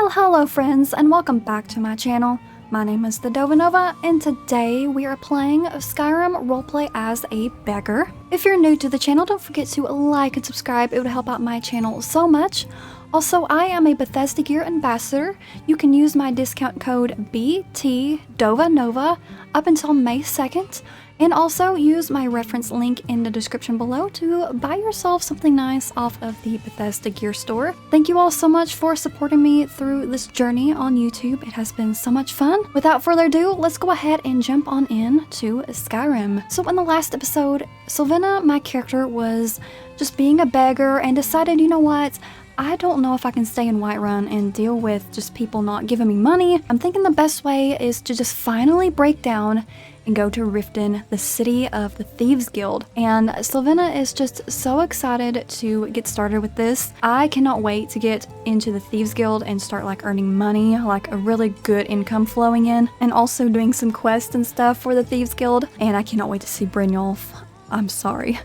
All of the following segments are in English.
Well, hello friends, and welcome back to my channel. My name is TheDovahNova, and today we are playing Skyrim Roleplay as a beggar. If you're new to the channel, don't forget to like and subscribe. It would help out my channel so much. Also, I am a Bethesda Gear ambassador. You can use my discount code TheDovahNova up until May 2nd. And also use my reference link in the description below to buy yourself something nice off of the Bethesda Gear store. Thank you all so much for supporting me through this journey on YouTube. It has been so much fun. Without further ado, let's go ahead and jump on in to Skyrim. So in the last episode, Sylvina, my character, was just being a beggar and decided, you know what? I don't know if I can stay in Whiterun and deal with just people not giving me money. I'm thinking the best way is to just finally break down and go to Riften, the city of the Thieves Guild. And Sylvina is just so excited to get started with this. I cannot wait to get into the Thieves Guild and start earning money, a really good income flowing in, and also doing some quests and stuff for the Thieves Guild. And I cannot wait to see Brynjolf. I'm sorry.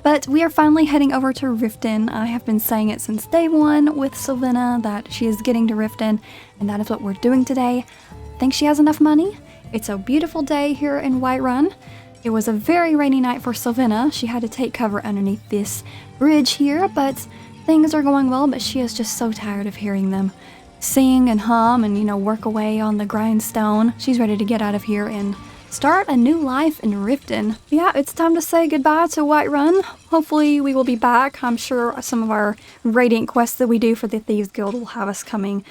But we are finally heading over to Riften. I have been saying it since day one with Sylvina that she is getting to Riften, and that is what we're doing today. I think she has enough money. It's a beautiful day here in Whiterun. It was a very rainy night for Sylvina. She had to take cover underneath this bridge here, but things are going well, but she is just so tired of hearing them sing and hum and, work away on the grindstone. She's ready to get out of here and start a new life in Riften. Yeah, it's time to say goodbye to Whiterun. Hopefully we will be back. I'm sure some of our Radiant quests that we do for the Thieves Guild will have us coming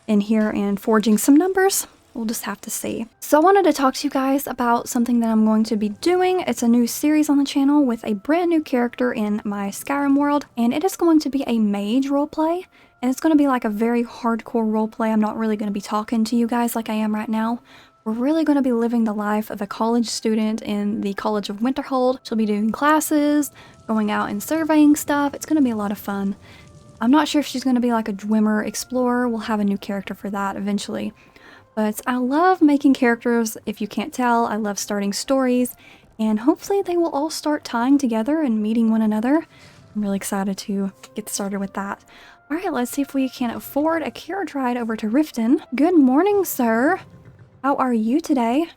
in here and forging some numbers. We'll just have to see. So I wanted to talk to you guys about something that I'm going to be doing. It's a new series on the channel with a brand new character in my Skyrim world, and it is going to be a mage roleplay, and it's going to be a very hardcore roleplay. I'm not really going to be talking to you guys like I am right now. We're really going to be living the life of a college student in the College of Winterhold. She'll be doing classes, going out and surveying stuff. It's going to be a lot of fun. I'm not sure if she's going to be a Dwemer explorer. We'll have a new character for that eventually. But I love making characters, if you can't tell. I love starting stories, and hopefully they will all start tying together and meeting one another. I'm really excited to get started with that. Alright, let's see if we can afford a carriage ride over to Riften. Good morning, sir. How are you today?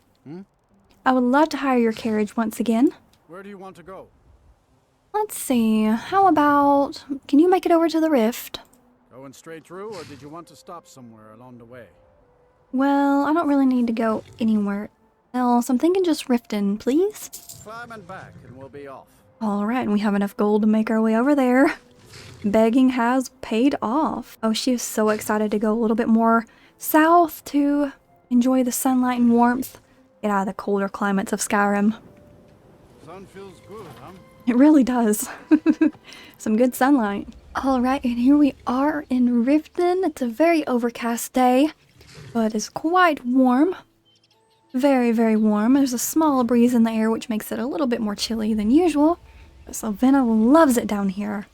I would love to hire your carriage once again. Where do you want to go? Let's see, how about... Can you make it over to the Rift? Going straight through, or did you want to stop somewhere along the way? Well, I don't really need to go anywhere else. I'm thinking just Riften, please. Climb and back, and we'll be off. Alright, and we have enough gold to make our way over there. Begging has paid off. Oh, she is so excited to go a little bit more south to enjoy the sunlight and warmth. Get out of the colder climates of Skyrim. Sun feels good, huh? It really does. Some good sunlight. Alright, and here we are in Riften. It's a very overcast day, but it's quite warm. Very, very warm. There's a small breeze in the air, which makes it a little bit more chilly than usual. But Sylvina loves it down here.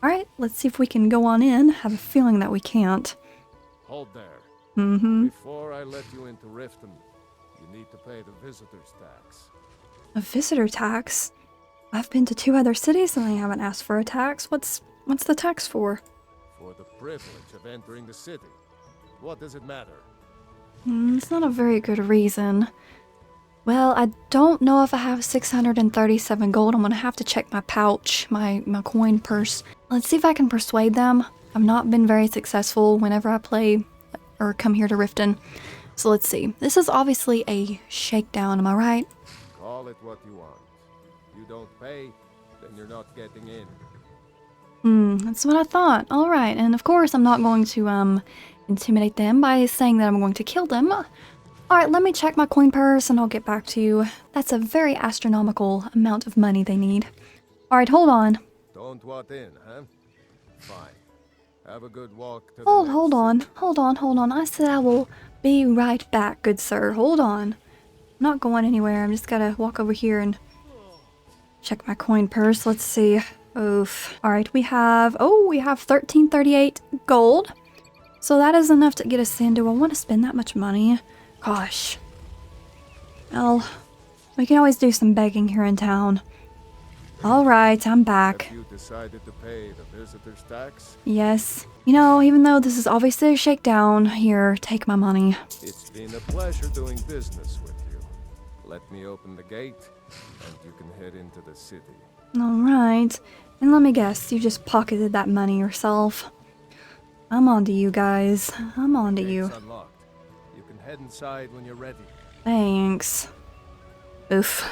Alright, let's see if we can go on in. Have a feeling that we can't. Hold there. Before I let you into Riften, you need to pay the visitor's tax. A visitor tax? I've been to 2 other cities and they haven't asked for a tax. What's the tax for? For the privilege of entering the city. What does it matter? It's not a very good reason. Well, I don't know if I have 637 gold. I'm gonna have to check my pouch, my coin purse. Let's see if I can persuade them. I've not been very successful whenever I play or come here to Riften. So let's see. This is obviously a shakedown, am I right? Call it what you want. You don't pay, then you're not getting in. That's what I thought. Alright, and of course I'm not going to intimidate them by saying that I'm going to kill them. Alright, let me check my coin purse and I'll get back to you. That's a very astronomical amount of money they need. Alright, hold on. Don't want in, huh? Fine. Have a good walk to Hold on. I said I will be right back, good sir. Hold on. I'm not going anywhere. I'm just gotta walk over here and check my coin purse. Let's see. Oof. Alright, we have 1338 gold. So that is enough to get us in. Do I want to spend that much money? Gosh. Well, we can always do some begging here in town. Alright, I'm back. Have you decided to pay the visitor's tax? Yes. You know, even though this is obviously a shakedown, here, take my money. It's been a pleasure doing business with you. Let me open the gate, and you can head into the city. Alright. And let me guess, you just pocketed that money yourself. I'm on to you guys. I'm on to you. Gate's unlocked. You can head inside when you're ready. Thanks. Oof.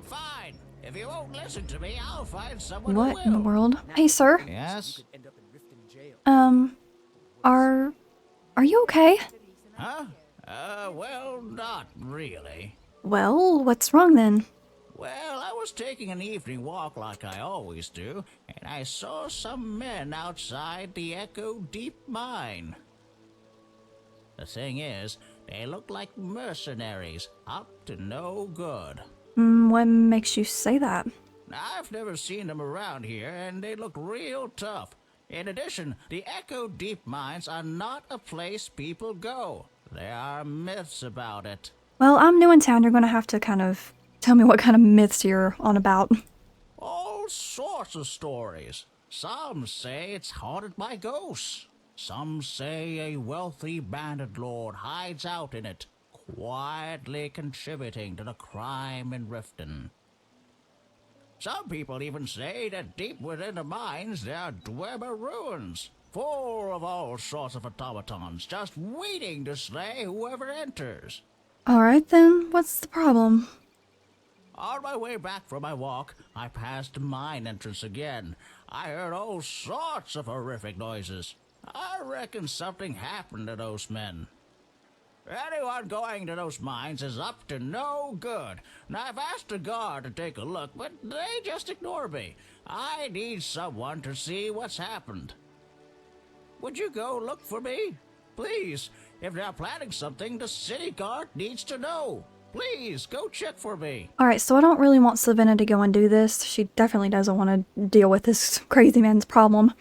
Fine. If you won't listen to me, I'll find someone What who in the will. world? Hey, sir. Yes? Are you okay? Huh? Well, not really. Well, what's wrong then? Well, I was taking an evening walk like I always do, and I saw some men outside the Echo Deep Mine. The thing is, they look like mercenaries, up to no good. What makes you say that? I've never seen them around here, and they look real tough. In addition, the Echo Deep Mines are not a place people go. There are myths about it. Well, I'm new in town. You're gonna have to kind of tell me what kind of myths you're on about. All sorts of stories. Some say it's haunted by ghosts. Some say a wealthy bandit lord hides out in it, quietly contributing to the crime in Riften. Some people even say that deep within the mines there are Dwemer ruins, full of all sorts of automatons, just waiting to slay whoever enters. Alright then, what's the problem? On my way back from my walk, I passed the mine entrance again. I heard all sorts of horrific noises. I reckon something happened to those men. Anyone going to those mines is up to no good. Now, I've asked the guard to take a look, but they just ignore me. I need someone to see what's happened. Would you go look for me? Please, if they're planning something, the city guard needs to know. Please, go check for me. Alright, so I don't really want Savannah to go and do this. She definitely doesn't want to deal with this crazy man's problem.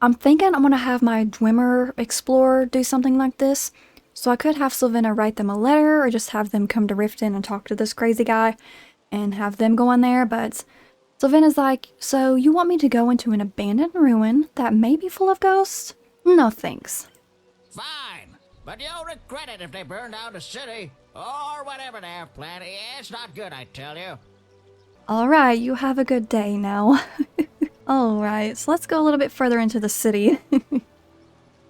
I'm thinking I'm going to have my Dwemer explorer do something like this. So I could have Savannah write them a letter or just have them come to Riften and talk to this crazy guy and have them go in there. But Savannah's like, so you want me to go into an abandoned ruin that may be full of ghosts? No thanks. Fine, but you'll regret it if they burn down the city, or whatever they have planned. It's not good, I tell you. Alright, you have a good day now. Alright, so let's go a little bit further into the city. I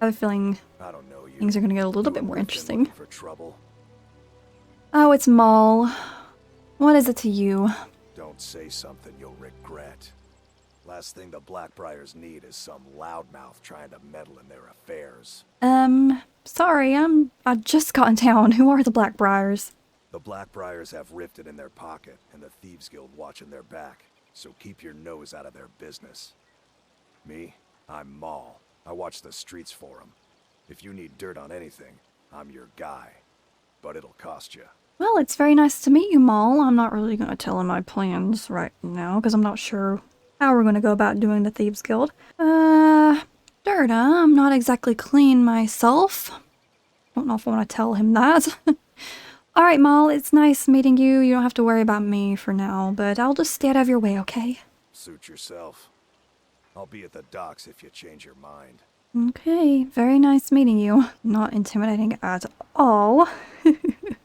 have a feeling I don't know you. things are going to get a little bit more You've been interesting. looking for trouble. Oh, it's Maul. What is it to you? Don't say something you'll regret. Last thing the Blackbriars need is some loudmouth trying to meddle in their affairs. Sorry, I just got in town. Who are the Blackbriars? The Blackbriars have Riften in their pocket and the Thieves Guild watching their back, so keep your nose out of their business. Me, I'm Maul. I watch the streets for them. If you need dirt on anything, I'm your guy. But it'll cost you. Well, it's very nice to meet you, Maul. I'm not really going to tell him my plans right now, because I'm not sure how we're going to go about doing the Thieves Guild. Dirt, I'm not exactly clean myself. Don't know if I want to tell him that. Alright, Maul, it's nice meeting you. You don't have to worry about me for now, but I'll just stay out of your way, okay? Suit yourself. I'll be at the docks if you change your mind. Okay, very nice meeting you. Not intimidating at all.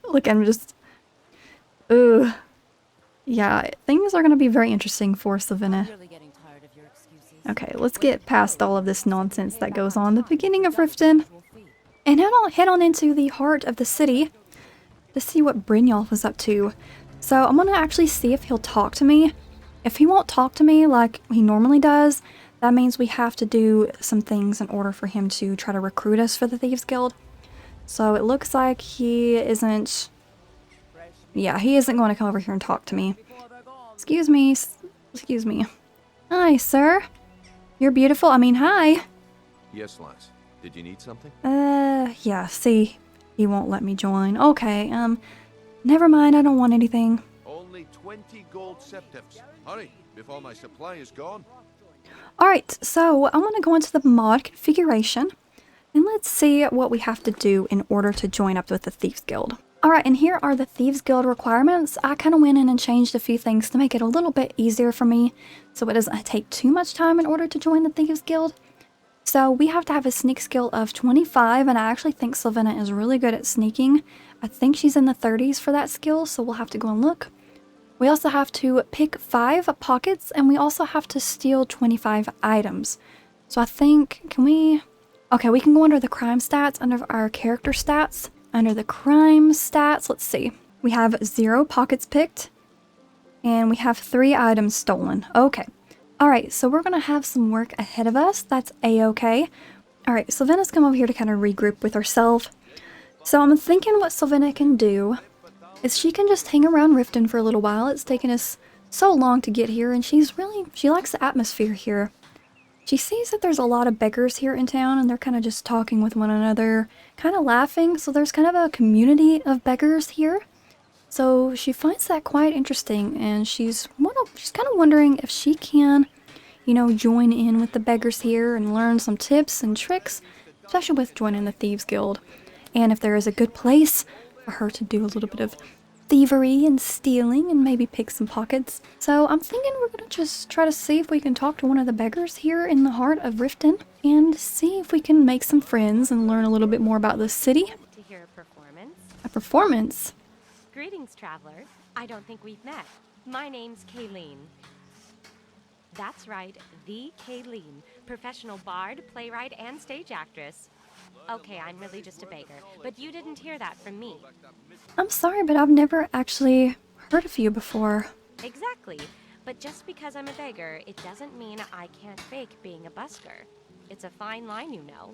Look, I'm just... Ugh. Yeah, things are going to be very interesting for Savannah. Okay, let's get past all of this nonsense that goes on at the beginning of Riften. And head on into the heart of the city to see what Brynjolf was up to. So I'm going to actually see if he'll talk to me. If he won't talk to me like he normally does, that means we have to do some things in order for him to try to recruit us for the Thieves Guild. So it looks like he isn't... Yeah, he isn't going to come over here and talk to me. Excuse me. Excuse me. Hi, sir. You're beautiful. I mean, hi. Yes, lass. Did you need something? Yeah, see. He won't let me join. Okay, never mind. I don't want anything. Only 20 gold septims. Hurry, before my supply is gone. Alright, so I'm going to go into the mod configuration. And let's see what we have to do in order to join up with the Thieves Guild. Alright, and here are the Thieves Guild requirements. I kind of went in and changed a few things to make it a little bit easier for me, so it doesn't take too much time in order to join the Thieves Guild. So we have to have a sneak skill of 25, and I actually think Sylvana is really good at sneaking. I think she's in the 30s for that skill, so we'll have to go and look. We also have to pick 5 pockets, and we also have to steal 25 items. So I think, can we... Okay, we can go under the crime stats, under our character stats. Under the crime stats, let's see. We have 0 pockets picked, and we have 3 items stolen. Okay. Alright, so we're going to have some work ahead of us. That's a-okay. Alright, Sylvana's come over here to kind of regroup with herself. So I'm thinking what Sylvana can do is she can just hang around Riften for a little while. It's taken us so long to get here, and she likes the atmosphere here. She sees that there's a lot of beggars here in town, and they're kind of just talking with one another, kind of laughing, so there's kind of a community of beggars here. So she finds that quite interesting, and she's kind of wondering if she can, you know, join in with the beggars here and learn some tips and tricks, especially with joining the Thieves Guild. And if there is a good place for her to do a little bit of thievery and stealing and maybe pick some pockets. So I'm thinking we're gonna just try to see if we can talk to one of the beggars here in the heart of Riften and see if we can make some friends and learn a little bit more about the city. To hear a performance? A performance? Greetings, traveler. I don't think we've met. My name's Kayleen. That's right, the Kayleen, professional bard, playwright, and stage actress. Okay, I'm really just a beggar, but you didn't hear that from me. I'm sorry, but I've never actually heard of you before. Exactly, but just because I'm a beggar, it doesn't mean I can't fake being a busker. It's a fine line, you know.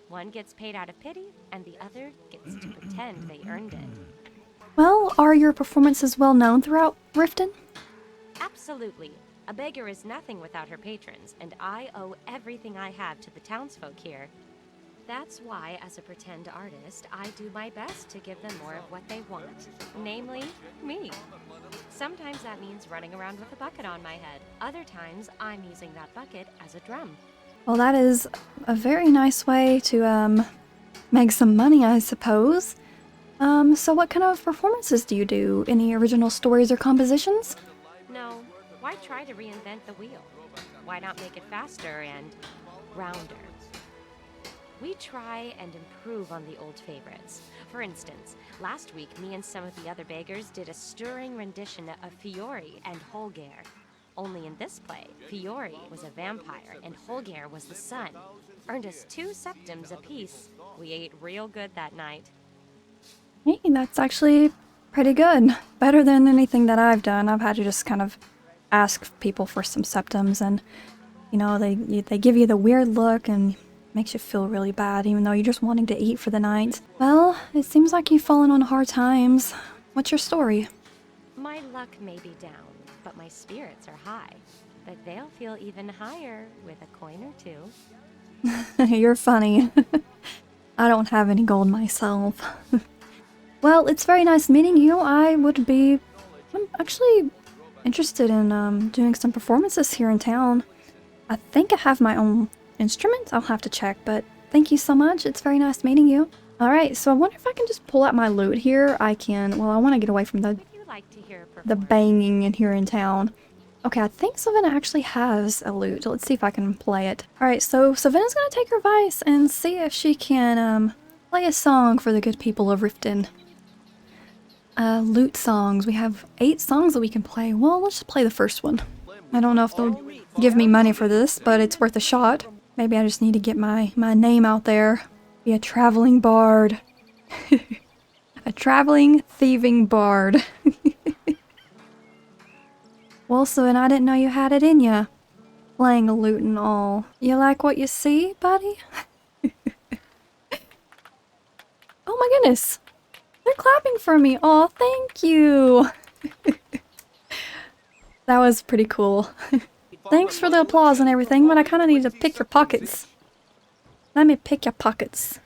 One gets paid out of pity, and the other gets to pretend they earned it. Well, are your performances well known throughout Riften? Absolutely. A beggar is nothing without her patrons, and I owe everything I have to the townsfolk here. That's why, as a pretend artist, I do my best to give them more of what they want. Namely, me. Sometimes that means running around with a bucket on my head. Other times, I'm using that bucket as a drum. Well, that is a very nice way to, make some money, I suppose. So what kind of performances do you do? Any original stories or compositions? No, why try to reinvent the wheel? Why not make it faster and rounder? We try and improve on the old favorites. For instance, last week, me and some of the other beggars did a stirring rendition of Fiore and Holger. Only in this play, Fiore was a vampire and Holger was the sun. Earned us 2 septims apiece. We ate real good that night. Hey, that's actually pretty good. Better than anything that I've done. I've had to just kind of ask people for some septims, and, you know, they give you the weird look and makes you feel really bad, even though you're just wanting to eat for the night. Well, it seems like you've fallen on hard times. What's your story? My luck may be down, but my spirits are high. But they'll feel even higher with a coin or 2. You're funny. I don't have any gold myself. Well, it's very nice meeting you. I'm actually interested in doing some performances here in town. I think I have my own instrument. I'll have to check, but thank you so much. It's very nice meeting you. Alright, so I wonder if I can just pull out my loot here. I can. Well, I want to get away from the banging in here in town. Okay, I think Sylvana actually has a lute. Let's see if I can play it. Alright, so Sylvana's gonna take her advice and see if she can play a song for the good people of Riften. Lute songs. We have 8 songs that we can play. Well, let's just play the first one. I don't know if they'll give me money for this, but it's worth a shot. Maybe I just need to get my name out there. Be a traveling bard. A traveling, thieving bard. Well, so, and I didn't know you had it in ya. Playing a lute and all. You like what you see, buddy? Oh my goodness. They're clapping for me. Aw, thank you. That was pretty cool. Thanks for the applause and everything, but I kind of need to pick your pockets. Let me pick your pockets.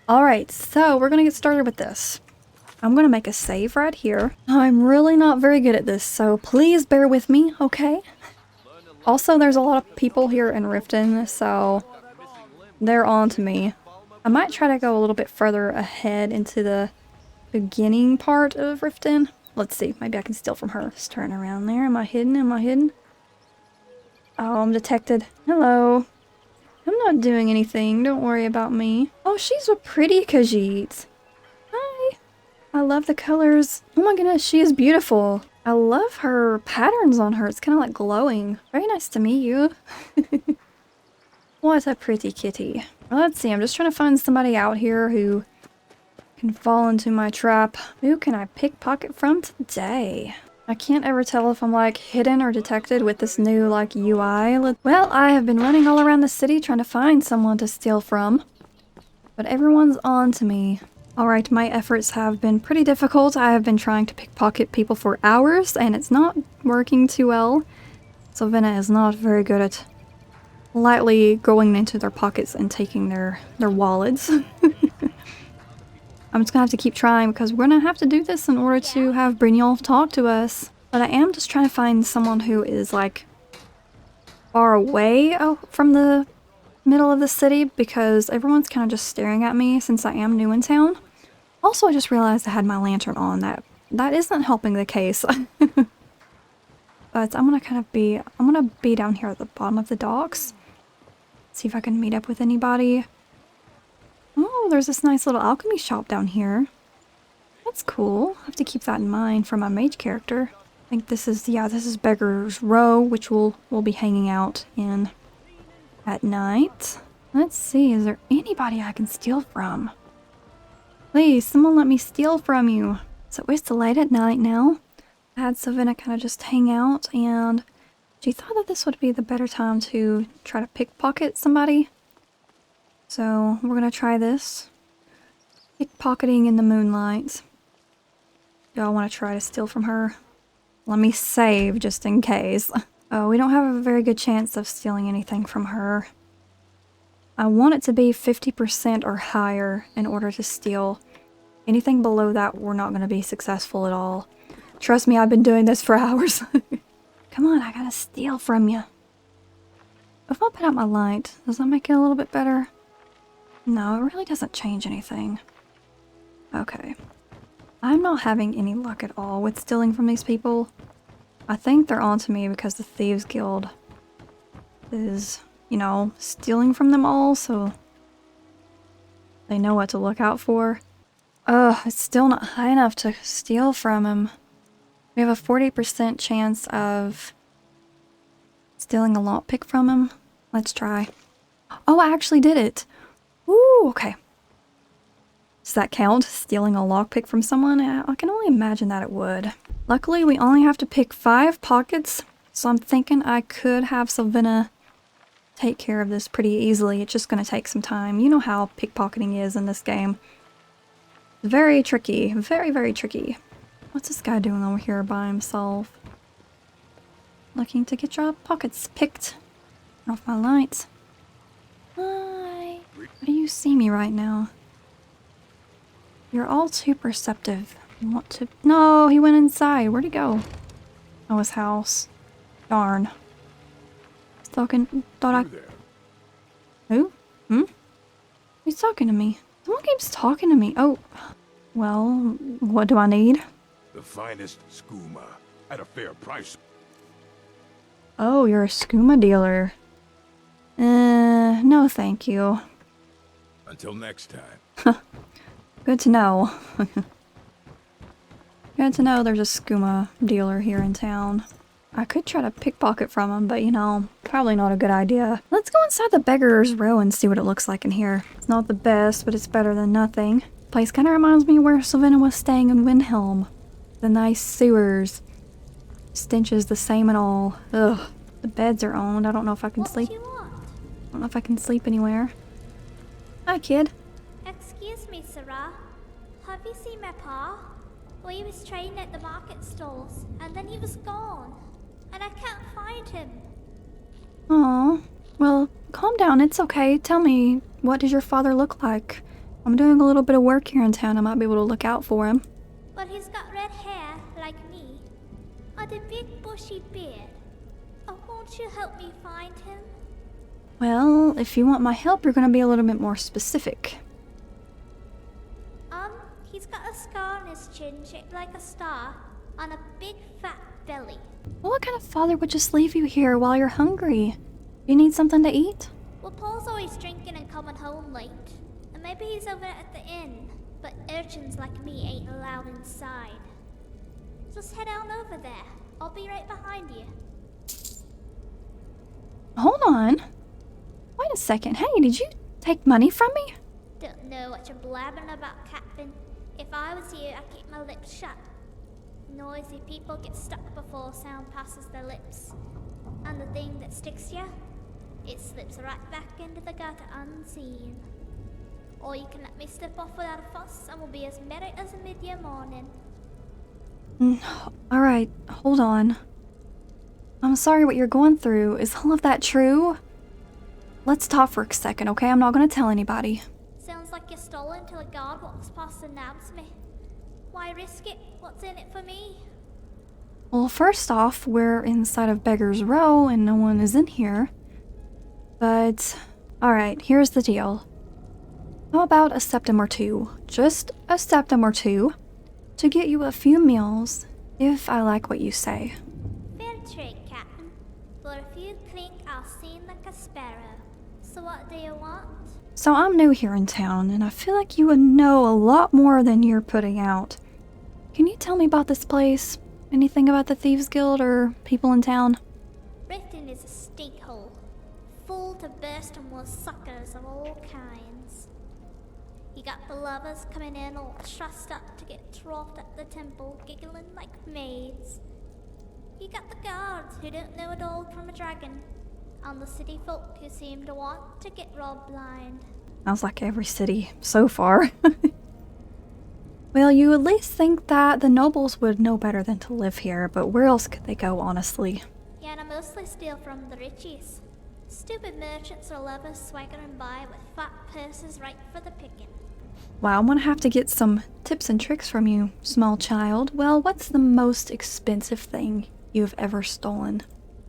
Alright, so we're going to get started with this. I'm going to make a save right here. I'm really not very good at this, so please bear with me, okay? Also, there's a lot of people here in Riften, so they're on to me. I might try to go a little bit further ahead into the beginning part of Riften. Let's see, maybe I can steal from her. Just turn around there. Am I hidden? Am I hidden? Oh, I'm detected. Hello. I'm not doing anything. Don't worry about me. Oh, she's a pretty Khajiit. Hi. I love the colors. Oh my goodness, she is beautiful. I love her patterns on her. It's kind of like glowing. Very nice to meet you. What a pretty kitty. Well, let's see. I'm just trying to find somebody out here who can fall into my trap. Who can I pickpocket from today? I can't ever tell if I'm like hidden or detected with this new like UI. Well, I have been running all around the city trying to find someone to steal from, but everyone's on to me. Alright, my efforts have been pretty difficult. I have been trying to pickpocket people for hours and it's not working too well. Sylvina is not very good at lightly going into their pockets and taking their wallets. I'm just gonna have to keep trying because we're gonna have to do this in order to have Brynjolf talk to us. But I am just trying to find someone who is like far away from the middle of the city because everyone's kind of just staring at me since I am new in town. Also, I just realized I had my lantern on. That isn't helping the case. But I'm gonna be down here at the bottom of the docks. See if I can meet up with anybody. Oh, there's this nice little alchemy shop down here. That's cool. I have to keep that in mind for my mage character. I think this is Beggar's Row, which we'll be hanging out in at night. Let's see, is there anybody I can steal from? Please, someone let me steal from you. So it's late at night now. I had Sylvina kind of just hang out, and she thought that this would be the better time to try to pickpocket somebody. So we're gonna try this. Pickpocketing in the moonlight. Y'all want to try to steal from her? Let me save just in case. Oh, we don't have a very good chance of stealing anything from her. I want it to be 50% or higher in order to steal. Anything below that, we're not going to be successful at all. Trust me, I've been doing this for hours. Come on, I gotta steal from you. If I put out my light, does that make it a little bit better? No, it really doesn't change anything. Okay. I'm not having any luck at all with stealing from these people. I think they're onto me because the Thieves Guild is, you know, stealing from them all, so they know what to look out for. Ugh, it's still not high enough to steal from him. We have a 40% chance of stealing a lockpick from him. Let's try. Oh, I actually did it! Ooh, okay. Does that count? Stealing a lockpick from someone? I can only imagine that it would. Luckily, we only have to pick 5 pockets, so I'm thinking I could have Sylvina take care of this pretty easily. It's just gonna take some time. You know how pickpocketing is in this game. Very tricky. Very, very tricky. What's this guy doing over here by himself? Looking to get your pockets picked. Turn off my lights. Hi. How do you see me right now? You're all too perceptive. You want to... No, he went inside. Where'd he go? Oh, his house. Darn. He's talking... Who? Hmm? He's talking to me. Someone keeps talking to me. Oh. Well, what do I need? The finest skooma at a fair price. Oh, you're a skooma dealer. No thank you. Until next time. Good to know. Good to know there's a skooma dealer here in town. I could try to pickpocket from him, but you know, probably not a good idea. Let's go inside the Beggar's Row and see what it looks like in here. It's not the best, but it's better than nothing. Place kind of reminds me where Sylvina was staying in Windhelm. The nice sewers. Stench is the same and all. Ugh. The beds are owned. I don't know if I can sleep. I don't know if I can sleep anywhere. Hi, kid. Excuse me, Sarah. Have you seen my pa? Well, he was trading at the market stalls, and then he was gone. And I can't find him. Aw. Well, calm down. It's okay. Tell me, what does your father look like? I'm doing a little bit of work here in town. I might be able to look out for him. Well, he's got red hair, like me. And a big bushy beard. Oh, won't you help me find him? Well, if you want my help, you're going to be a little bit more specific. He's got a scar on his chin shaped like a star on a big fat belly. Well, what kind of father would just leave you here while you're hungry? You need something to eat? Well, Paul's always drinking and coming home late. And maybe he's over at the inn. But urchins like me ain't allowed inside. Just head on over there. I'll be right behind you. Hold on. Wait a second. Hey, did you take money from me? Don't know what you're blabbering about, Captain. If I was you, I'd keep my lips shut. Noisy people get stuck before sound passes their lips. And the thing that sticks you, it slips right back into the gutter unseen. Or you can let me slip off without a fuss and we'll be as merry as a mid-year morning. Alright, hold on. I'm sorry what you're going through. Is all of that true? Let's talk for a second, okay? I'm not gonna tell anybody. Sounds like you're stolen till a guard walks past and nabs me. Why risk it? What's in it for me? Well, first off, we're inside of Beggar's Row and no one is in here. But, alright, here's the deal. How about a septim or two? Just a septim or two to get you a few meals, if I like what you say. Fair trade, Captain. For a few clink, I'll sing like a sparrow. So what do you want? So I'm new here in town, and I feel like you would know a lot more than you're putting out. Can you tell me about this place? Anything about the Thieves Guild or people in town? Riften is a stink hole, full to bursting with suckers of all kinds. You got the lovers coming in all trussed up to get troughed at the temple, giggling like maids. You got the guards who don't know a dog from a dragon, and the city folk who seem to want to get robbed blind. Sounds like every city so far. Well, you at least think that the nobles would know better than to live here, but where else could they go, honestly? Yeah, and I mostly steal from the richies. Stupid merchants or lovers swaggering by with fat purses right for the picking. Wow, I'm gonna have to get some tips and tricks from you, small child. Well, what's the most expensive thing you've ever stolen?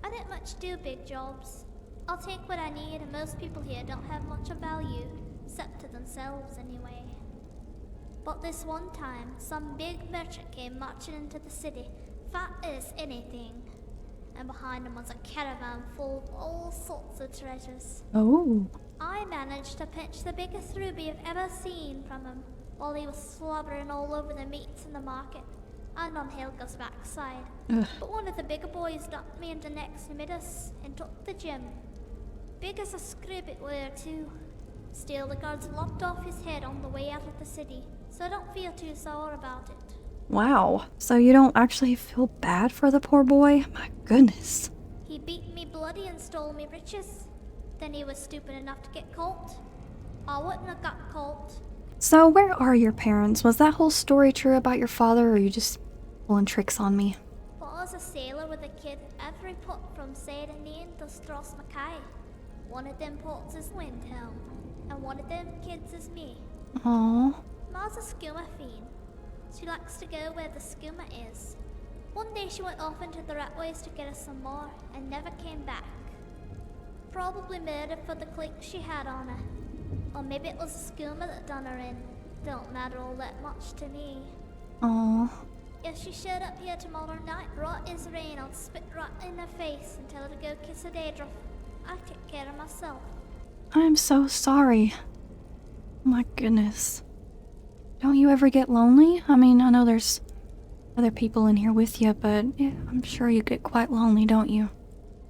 I don't much do big jobs. I'll take what I need, and most people here don't have much of value, except to themselves anyway. But this one time, some big merchant came marching into the city, fat as anything. And behind him was a caravan full of all sorts of treasures. Oh. I managed to pinch the biggest ruby I've ever seen from him, while he was slobbering all over the meats in the market, and on Helga's backside. Ugh. But one of the bigger boys knocked me into next amid us, and took the gem. Big as a scrib it were too. Still, the guards lopped off his head on the way out of the city, so don't feel too sore about it. Wow. So you don't actually feel bad for the poor boy? My goodness. He beat me bloody and stole me riches. Then he was stupid enough to get caught. I wouldn't have got caught. So where are your parents? Was that whole story true about your father, or are you just pulling tricks on me? But I was a sailor with a kid every port from Sadenine to Strass Mackay. One of them ports is Windhelm, and one of them kids is me. Aww. Ma's a skooma fiend. She likes to go where the skooma is. One day she went off into the ratways to get us some more, and never came back. Probably murdered for the clique she had on her. Or maybe it was a skooma that done her in. Don't matter all that much to me. Aww. If she showed up here tomorrow night, right as rain, I'll spit right in her face and tell her to go kiss a daedra. I take care of myself. I'm so sorry. My goodness. Don't you ever get lonely? I mean, I know there's other people in here with you, but yeah, I'm sure you get quite lonely, don't you?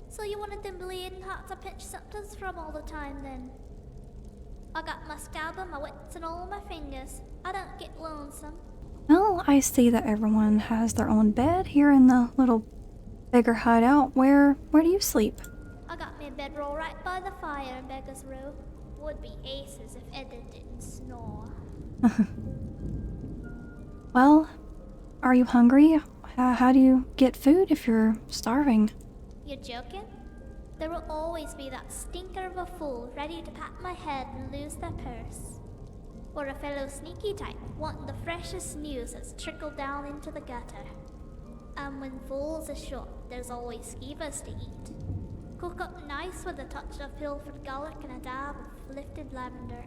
So you wanted them bleeding hearts to pinch scepters from all the time, then? I got my scalp and my wits and all my fingers. I don't get lonesome. Well, I see that everyone has their own bed here in the little beggar hideout. Where do you sleep? I got me a bedroll right by the fire in Beggar's Row. Would be aces if Edith didn't snore. Well, are you hungry? How do you get food if you're starving? You're joking? There will always be that stinker of a fool ready to pat my head and lose their purse. Or a fellow sneaky type wanting the freshest news that's trickled down into the gutter. And when fools are short, there's always skeevers to eat. Cook up nice with a touch of pilfered garlic and a dab of lifted lavender.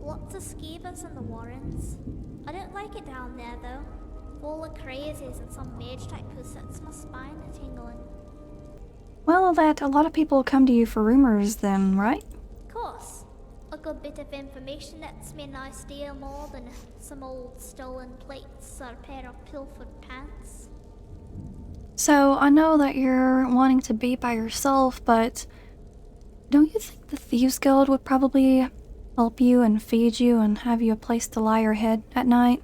Lots of skeevers in the Warrens. I don't like it down there though. Full of crazies and some mage type who sets my spine a tingling. Well, that a lot of people come to you for rumors then, right? Of course. A good bit of information lets me now steal more than some old stolen plates or a pair of pilfered pants. So, I know that you're wanting to be by yourself, but don't you think the Thieves Guild would probably help you and feed you and have you a place to lie your head at night?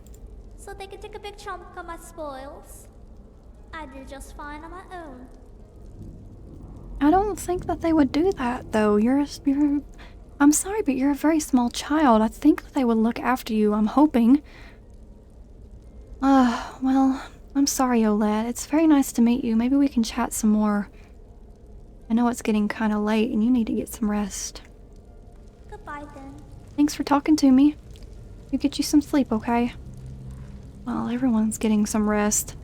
So they could take a big chunk of my spoils. I do just fine on my own. I don't think that they would do that, though. I'm sorry, but you're a very small child. I think that they would look after you, I'm hoping. Well, I'm sorry, Oled. It's very nice to meet you. Maybe we can chat some more. I know it's getting kind of late and you need to get some rest. Goodbye then. Thanks for talking to me. You get you some sleep, okay? Well, everyone's getting some rest.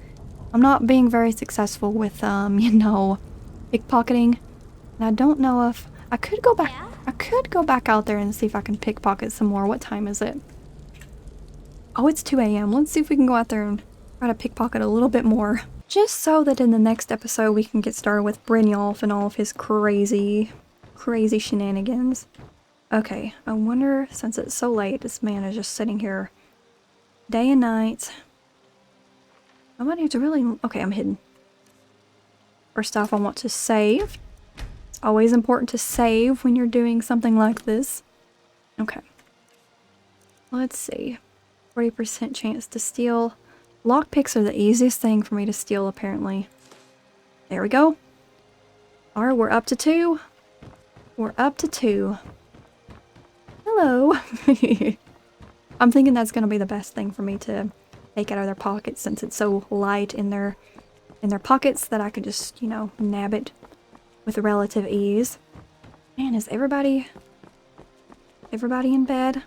I'm not being very successful with, pickpocketing. And I don't know if... I could go back... Yeah? I could go back out there and see if I can pickpocket some more. What time is it? Oh, it's 2 a.m. Let's see if we can go out there and try to pickpocket a little bit more. Just so that in the next episode we can get started with Brynjolf and all of his crazy shenanigans. Okay, I wonder, since it's so late, this man is just sitting here day and night. Nobody to really... Okay, I'm hidden. First off, I want to save. It's always important to save when you're doing something like this. Okay. Let's see. 40% chance to steal. Lockpicks are the easiest thing for me to steal, apparently. There we go. Alright, we're up to 2. We're up to 2. Hello. I'm thinking that's going to be the best thing for me to take out of their pockets, since it's so light in their pockets that I could just, nab it with relative ease. Man, is everybody in bed?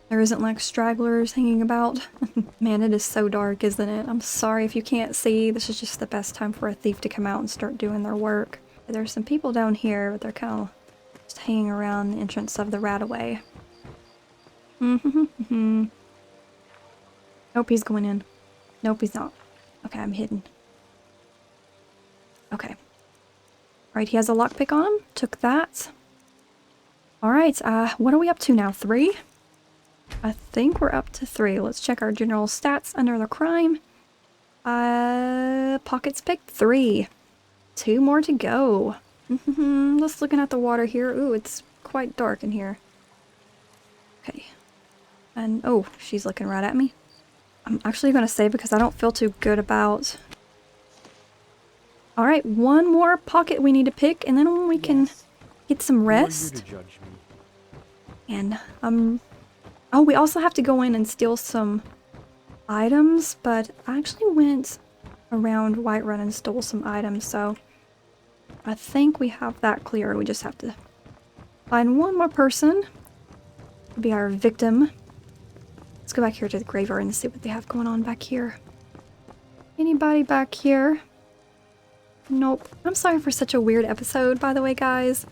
There isn't like stragglers hanging about. Man, it is so dark, isn't it? I'm sorry if you can't see. This is just the best time for a thief to come out and start doing their work. There's some people down here, but they're kind of just hanging around the entrance of the Radaway. Nope, he's going in. Nope, he's not. Okay, I'm hidden. Okay. Alright, he has a lockpick on him. Took that. Alright, what are we up to now? 3? I think we're up to 3. Let's check our general stats under the crime. Pockets picked 3. 2 more to go. Just looking at the water here. Ooh, it's quite dark in here. Okay. And, oh, she's looking right at me. I'm actually going to save because I don't feel too good about... Alright, 1 more pocket we need to pick, and then we can get some rest. And, oh, we also have to go in and steal some items, but I actually went around Whiterun and stole some items, so I think we have that cleared. We just have to find 1 more person to be our victim. Let's go back here to the graveyard and see what they have going on back here. Anybody back here? Nope. I'm sorry for such a weird episode, by the way, guys.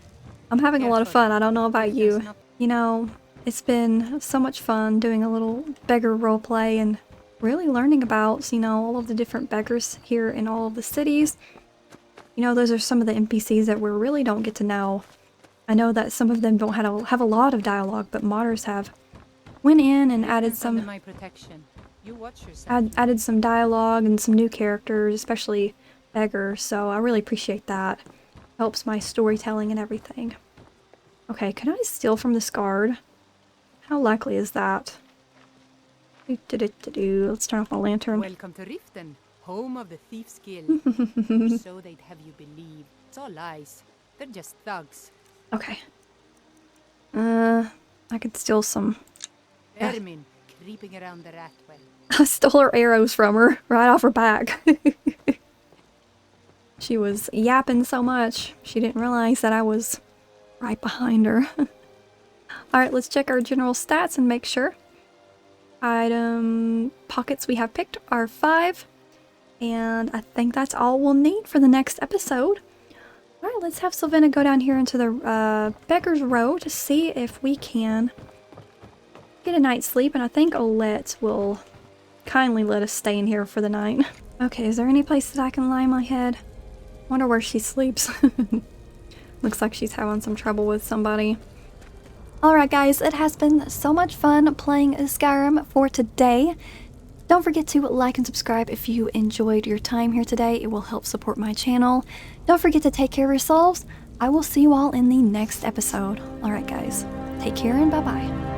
I'm having a lot of fun. I don't know about you. You know, it's been so much fun doing a little beggar roleplay and really learning about, all of the different beggars here in all of the cities. Those are some of the NPCs that we really don't get to know. I know that some of them don't have a lot of dialogue, but modders have went in and added some added some dialogue and some new characters, especially beggars, so I really appreciate that. Helps my storytelling and everything. Okay, can I steal from this guard? How likely is that? Let's turn off my lantern. Welcome to Riften, home of the Thieves Guild. So they'd have you believe. It's all lies. They're just thugs. Okay. I could steal some. Vermin creeping around the rat well. I stole her arrows from her, right off her back. She was yapping so much, she didn't realize that I was right behind her. Alright, let's check our general stats and make sure. Item pockets we have picked are 5. And I think that's all we'll need for the next episode. Alright, let's have Sylvina go down here into the Beggar's Row to see if we can get a night's sleep, and I think Olette will kindly let us stay in here for the night. Okay, is there any place that I can lie my head? Wonder where she sleeps. Looks like she's having some trouble with somebody. Alright guys, it has been so much fun playing Skyrim for today. Don't forget to like and subscribe if you enjoyed your time here today. It will help support my channel. Don't forget to take care of yourselves. I will see you all in the next episode. Alright guys, take care and bye-bye.